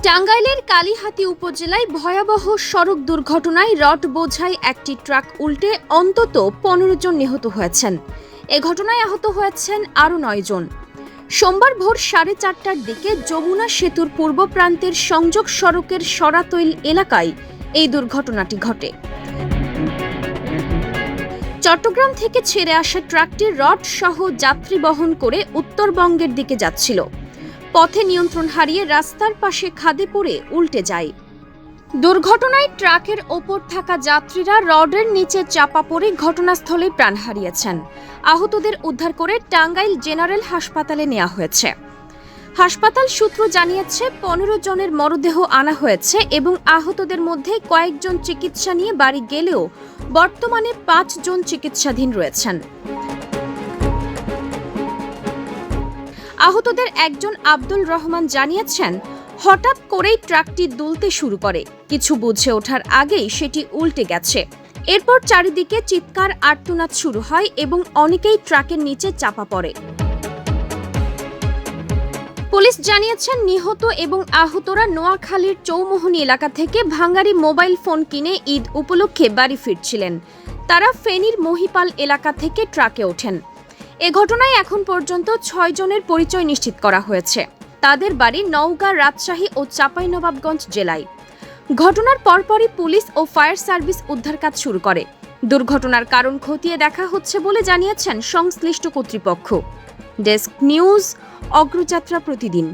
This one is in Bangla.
টাঙ্গাইলের কালিহাতী উপজেলায় ভয়াবহ সড়ক দুর্ঘটনায় রড বোঝাই একটি ট্রাক উল্টে অন্তত ১৫ জন নিহত হয়েছেন। এ ঘটনায় আহত হয়েছেন আরও ৯ জন। সোমবার ভোর ৪:৩০টার দিকে যমুনা সেতুর পূর্ব প্রান্তের সংযোগ সড়কের সরাতৈল এলাকায় এই দুর্ঘটনাটি ঘটে। চট্টগ্রাম থেকে ছেড়ে আসা ট্রাকটি রড সহ যাত্রী বহন করে উত্তরবঙ্গের দিকে যাচ্ছিল। পথে নিয়ন্ত্রণ হারিয়ে রাস্তার পাশে খাদে পড়ে উল্টে যায়। দুর্ঘটনায় ট্রাকের ওপর থাকা যাত্রীরা রডের নিচে চাপা পড়ে ঘটনাস্থলে প্রাণ হারিয়েছেন। আহতদের উদ্ধার করে টাঙ্গাইল জেনারেল হাসপাতালে নেওয়া হয়েছে। হাসপাতাল সূত্র জানিয়েছে ১৫ জনের মরদেহ আনা হয়েছে এবং আহতদের মধ্যে কয়েকজন চিকিৎসা নিয়ে বাড়ি গেলেও বর্তমানে ৫ জন চিকিৎসাধীন রয়েছেন। আহতদের একজন আব্দুল রহমান জানিয়েছেন, হঠাৎ করেই ট্রাকটি দুলতে শুরু করে। কিছু বুঝে ওঠার আগেই সেটি উল্টে গেছে। এরপর চারিদিকে চিৎকার আর্তনাদ শুরু হয় এবং অনেকেই ট্রাকের নিচে চাপা পড়ে। পুলিশ জানিয়েছেন, নিহত এবং আহতরা নোয়াখালীর চৌমোহনী এলাকা থেকে ভাঙ্গারি মোবাইল ফোন কিনে ঈদ উপলক্ষে বাড়ি ফিরছিলেন। তারা ফেনীর মহিপাল এলাকা থেকে ট্রাকে ওঠেন। এ ঘটনায় এখন পর্যন্ত ৬ জনের পরিচয় নিশ্চিত করা হয়েছে। তাদের বাড়ি নওগাঁ, রাজশাহী ও চাঁপাইনবাবগঞ্জ জেলায়। ঘটনার পরপরই পুলিশ ও ফায়ার সার্ভিস উদ্ধার কাজ শুরু করে। দুর্ঘটনার কারণ খতিয়ে দেখা হচ্ছে বলে জানিয়েছেন সংশ্লিষ্ট কর্তৃপক্ষ। ডেস্ক নিউজ, অগ্রযাত্রা প্রতিদিন।